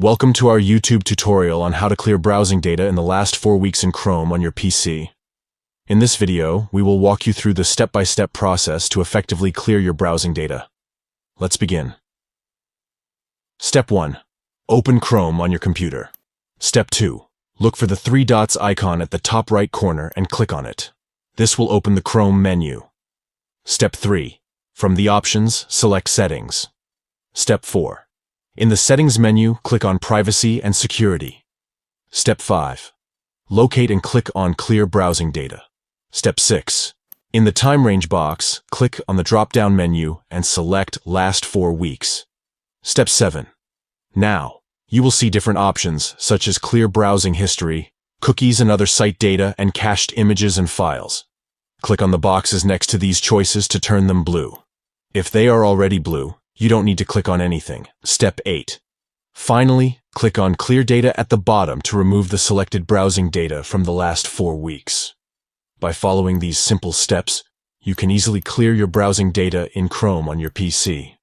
Welcome to our YouTube tutorial on how to clear browsing data in the last 4 weeks in Chrome on your PC. In this video, we will walk you through the step-by-step process to effectively clear your browsing data. Let's begin. Step 1. Open Chrome on your computer. Step 2. Look for the 3 dots icon at the top right corner and click on it. This will open the Chrome menu. Step 3. From the options, select Settings. Step 4. In the Settings menu, click on Privacy and Security. Step 5. Locate and click on Clear Browsing Data. Step 6. In the Time Range box, click on the drop-down menu and select Last 4 weeks. Step 7. Now, you will see different options such as Clear Browsing History, Cookies and other site data, and cached images and files. Click on the boxes next to these choices to turn them blue. If they are already blue, you don't need to click on anything. Step 8. Finally, click on Clear Data at the bottom to remove the selected browsing data from the last 4 weeks. By following these simple steps, you can easily clear your browsing data in Chrome on your PC.